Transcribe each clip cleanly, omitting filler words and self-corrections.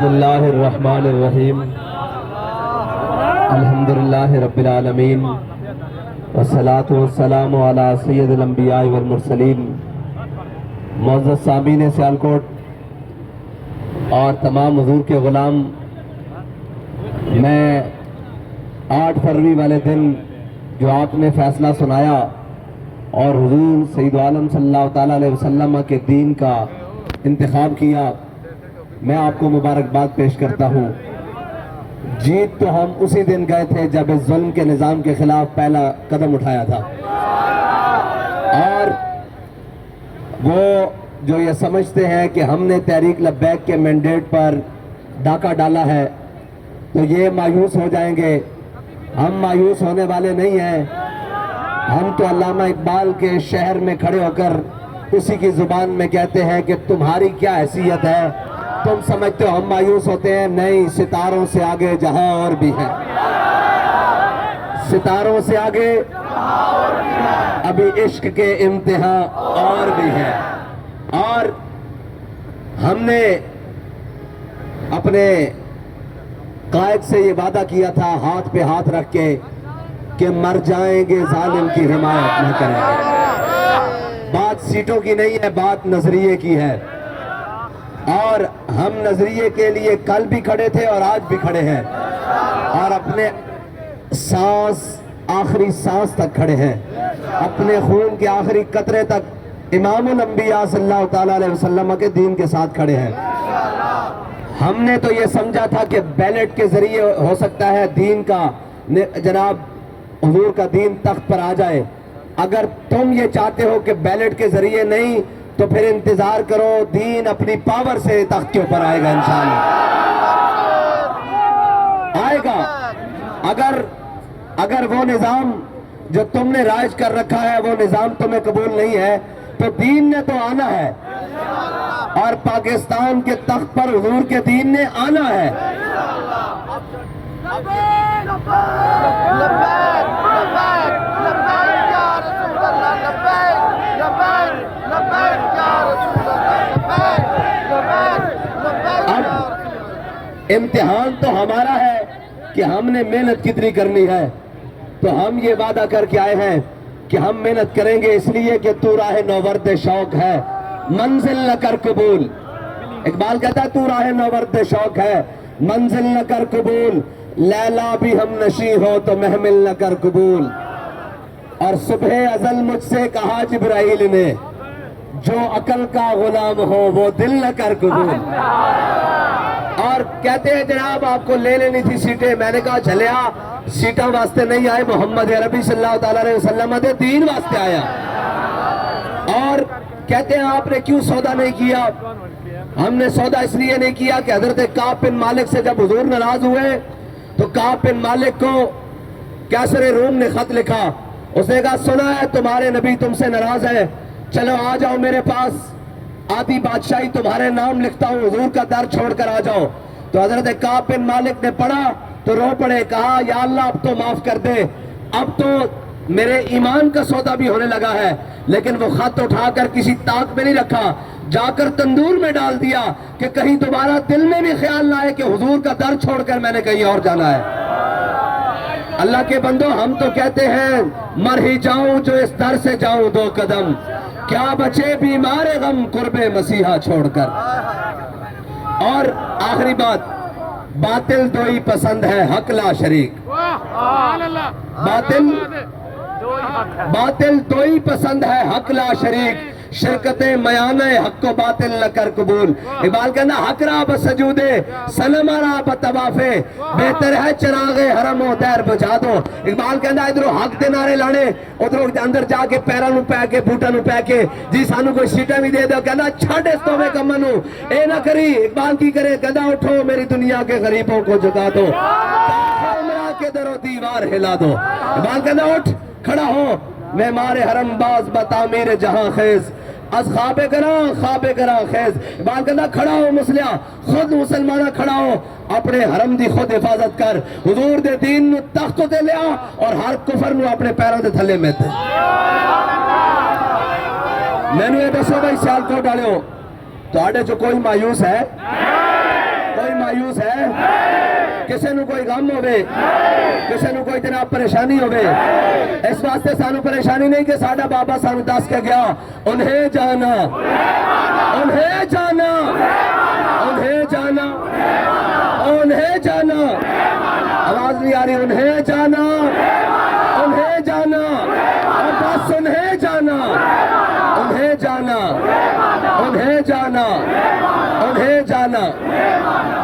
بسم اللہ الرحمن الرحیم الحمدللہ رب العالمین والصلاة والسلام علی سید الانبیاء والمرسلین۔ معزز سامعین سیالکوٹ اور تمام حضور کے غلام، میں 8 فروری والے دن جو آپ نے فیصلہ سنایا اور حضور سید عالم صلی اللہ تعالیٰ علیہ وسلم کے دین کا انتخاب کیا، میں آپ کو مبارکباد پیش کرتا ہوں۔ جیت تو ہم اسی دن گئے تھے جب اس ظلم کے نظام کے خلاف پہلا قدم اٹھایا تھا، اور وہ جو یہ سمجھتے ہیں کہ ہم نے تحریک لبیک کے مینڈیٹ پر ڈاکہ ڈالا ہے تو یہ مایوس ہو جائیں گے۔ ہم مایوس ہونے والے نہیں ہیں، ہم تو علامہ اقبال کے شہر میں کھڑے ہو کر اسی کی زبان میں کہتے ہیں کہ تمہاری کیا حیثیت ہے، تم سمجھتے ہو ہم مایوس ہوتے ہیں؟ نہیں، ستاروں سے آگے جہاں اور بھی ہے، ستاروں سے آگے ابھی عشق کے امتحان اور بھی ہے۔ اور ہم نے اپنے قائد سے یہ وعدہ کیا تھا ہاتھ پہ ہاتھ رکھ کے کہ مر جائیں گے ظالم کی حمایت نہ کریں گے۔ بات سیٹوں کی نہیں ہے، بات نظریے کی ہے، اور ہم نظریے کے لیے کل بھی کھڑے تھے اور آج بھی کھڑے ہیں، اور اپنے آخری سانس تک کھڑے ہیں، اپنے خون کے آخری قطرے تک امام الانبیاء صلی اللہ تعالیٰ علیہ وسلم کے دین کے ساتھ کھڑے ہیں۔ ہم نے تو یہ سمجھا تھا کہ بیلٹ کے ذریعے ہو سکتا ہے دین کا، جناب حضور کا دین تخت پر آ جائے۔ اگر تم یہ چاہتے ہو کہ بیلٹ کے ذریعے نہیں تو پھر انتظار کرو، دین اپنی پاور سے تخت کے اوپر آئے گا، انشاءاللہ آئے گا۔ اگر وہ نظام جو تم نے رائج کر رکھا ہے وہ نظام تمہیں قبول نہیں ہے تو دین نے تو آنا ہے، اور پاکستان کے تخت پر حضور کے دین نے آنا ہے۔ اب امتحان تو ہمارا ہے کہ ہم نے محنت کتنی کرنی ہے، تو ہم یہ وعدہ کر کے آئے ہیں کہ ہم محنت کریں گے، اس لیے کہ تو راہ نوورد شوق ہے، منزل نہ کر قبول۔ اقبال کہتا ہے تو راہ نوورد شوق ہے، منزل نہ کر قبول، لیلا بھی ہم نشیں ہو تو محمل نہ کر قبول۔ اور صبح ازل مجھ سے کہا جبرائیل نے، جو عقل کا غلام ہو وہ دل نہ کر قبول۔ اور کہتے ہیں جناب آپ کو لے لینی تھی سیٹیں، میں نے کہا چلیا، سیٹاں واسطے نہیں آئے، محمد عربی صلی اللہ تعالیٰ علیہ وسلم دے دین واسطے آیا۔ اور کہتے ہیں آپ نے کیوں سودا نہیں کیا؟ ہم نے سودا اس لیے نہیں کیا کہ حضرت کعب بن مالک سے جب حضور ناراض ہوئے تو کعب بن مالک کو کیسر روم نے خط لکھا، اس نے کہا سنا ہے تمہارے نبی تم سے ناراض ہے، چلو آ جاؤ میرے پاس، آدھی بادشاہی تمہارے نام لکھتا ہوں، حضور کا در چھوڑ کر آ جاؤ۔ تو حضرت کعب بن مالک نے پڑھا تو رو پڑے، کہا یا اللہ اب تو معاف کر دے، اب تو میرے ایمان کا سودا بھی ہونے لگا ہے۔ لیکن وہ خط اٹھا کر کسی طاق میں نہیں رکھا، جا کر تندور میں ڈال دیا کہ کہیں دوبارہ دل میں بھی خیال نہ آئے کہ حضور کا در چھوڑ کر میں نے کہیں اور جانا ہے۔ اللہ کے بندو، ہم تو کہتے ہیں مر ہی جاؤں جو اس در سے جاؤں 2 قدم، کیا بچے بیمار غم قرب مسیحا چھوڑ کر۔ اور آخری بات، باطل دوئی پسند ہے حق لا شریک، باطل دوئی پسند ہے حق لا شریک، شرکت میانہ حق و باطل نہ کر قبول۔ اقبال کہنا حق را بسجودے سنم را بطوافے، بہتر ہے چراغ حرم و دیر بجھا دو۔ اقبال کہنا ادھروں حق دے نعرے لانے، ادھروں اندر جا کے پیروں نو پہ کے بوٹا نو پہ کے جی سانو کوئی سیٹیں بھی دے دو، کہنا چھڑ اس تو میں کمنو اے نہ کری۔ اقبال کی کرے، کہنا اٹھو میری دنیا کے غریبوں کو جگا دو، عمرہ کے در و دیوار ہلا دو۔ اقبال کہنا اٹھ کھڑا ہو معمار حرم باز بتعمیر جہاں خیز، از خواب گراں خیز۔ اقبال کہنا کھڑا ہو مسلح، خود مسلمانہ کھڑا ہو، اپنے حرم دی خود حفاظت کر، حضور دے دین نو تخت تے لیا اور ہر کفر نو اپنے پیروں دے تھلے میں تے۔ میں نے یہ دسو بھائی سیالکوٹ والے ہو تو آڑے جو کوئی مایوس ہے کوئی مایوس ہے؟ کسی نو کوئی غم ہوئے؟ کسی نو کوئی جناب پریشانی ہوئے؟ اس واسطے سانو پریشانی نہیں کہ ساڈا بابا سانو دس کے گیا انہیں جانا، انہیں جانا، انہیں جانا، انہیں جانا، آواز نہیں آ رہی، انہیں جانا، انہیں جانا، اور بس انہیں جانا، انہیں جانا، انہیں جانا، انہیں جانا۔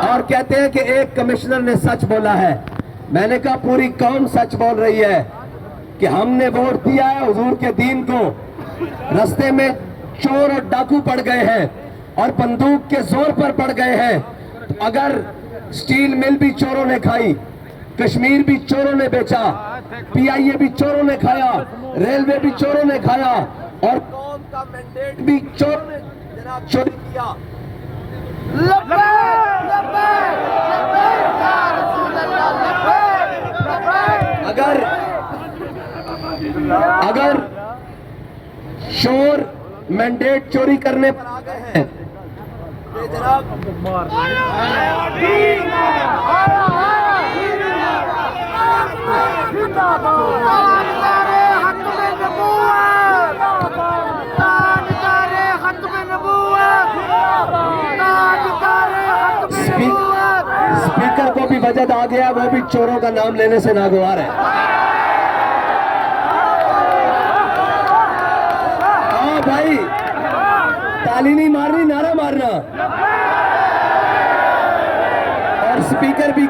اور کہتے ہیں کہ ایک کمشنر نے سچ بولا ہے، میں نے کہا پوری قوم سچ بول رہی ہے کہ ہم نے ووٹ دیا ہے حضور کے دین کو، رستے میں چور اور ڈاکو پڑ گئے ہیں اور بندوق کے زور پر پڑ گئے ہیں، اگر سٹیل مل بھی چوروں نے کھائی، کشمیر بھی چوروں نے بیچا، پی آئی اے بھی چوروں نے کھایا، ریلوے بھی چوروں نے کھایا، اور قوم کا مینڈیٹ بھی چوروں نے جناب چوری کیا۔ اگر چور مینڈیٹ چوری کرنے پر آ گئے ہیں جناب، اسپیکر کو بھی وجد آ گیا، وہ بھی چوروں کا نام لینے سے ناگوار ہے۔ ہاں بھائی، تالی نہیں مارنی، نعرہ مارنا۔ اور اسپیکر بھی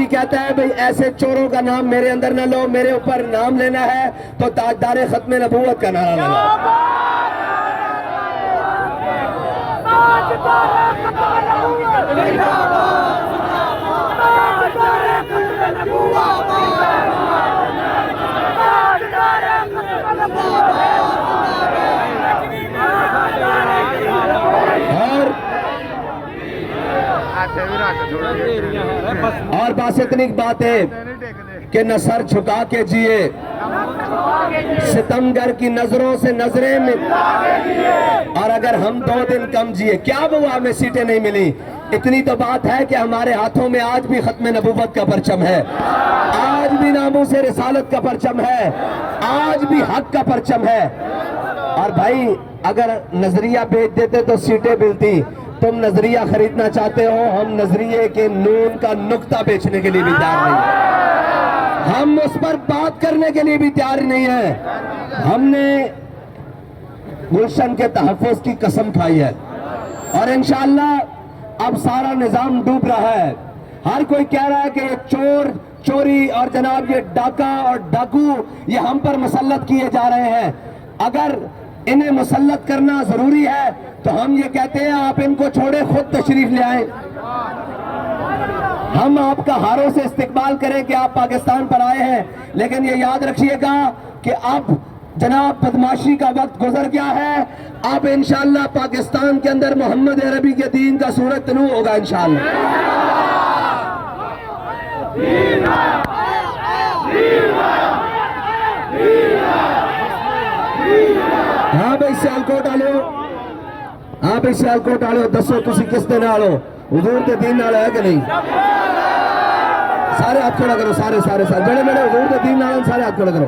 کہتا ہے بھئی ایسے چوروں کا نام میرے اندر نہ لو، میرے اوپر نام لینا ہے تو تاجدار ختم نبوت کا نعرہ لگا۔ اور بس اتنی بات ہے کہ نہ سر جھکا کے جیے، ستمگر کی نظروں سے نظریں میں، اور اگر ہم 2 دن کم جیے، کیا ہوا ہمیں سیٹیں نہیں ملی، اتنی تو بات ہے کہ ہمارے ہاتھوں میں آج بھی ختم نبوت کا پرچم ہے، آج بھی ناموس رسالت کا پرچم ہے، آج بھی حق کا پرچم ہے۔ اور بھائی اگر نظریہ بیچ دیتے تو سیٹیں ملتی، تم نظریہ خریدنا چاہتے ہو، ہم نظریے کے نون کا نقطہ بیچنے کے لیے بھی تیار نہیں، ہم اس پر بات کرنے کے لیے بھی تیار نہیں ہیں۔ ہم نے گلشن کے تحفظ کی قسم کھائی ہے، اور انشاءاللہ اب سارا نظام ڈوب رہا ہے، ہر کوئی کہہ رہا ہے کہ یہ چوری اور جناب یہ ڈاکہ اور ڈاکو یہ ہم پر مسلط کیے جا رہے ہیں، اگر انہیں مسلط کرنا ضروری ہے تو ہم یہ کہتے ہیں آپ ان کو چھوڑیں، خود تشریف لے آئیں، ہم آپ کا ہاروں سے استقبال کریں کہ آپ پاکستان پر آئے ہیں، لیکن یہ یاد رکھیے گا کہ اب جناب بدماشی کا وقت گزر گیا ہے، اب انشاءاللہ پاکستان کے اندر محمد عربی کے دین کا سورج طلوع ہوگا انشاءاللہ۔ ہاں بھائی سیالکوٹ آلو، ہاں بھائی سیالکوٹ آلو، دسو تسی کس دن آلو، حضور کے دین نال ہے کہ نہیں؟ سارے ہاتھ کھڑا کرو، سارے جڑے میرے حضور کے دین نال سارے ہاتھ کھڑا کرو۔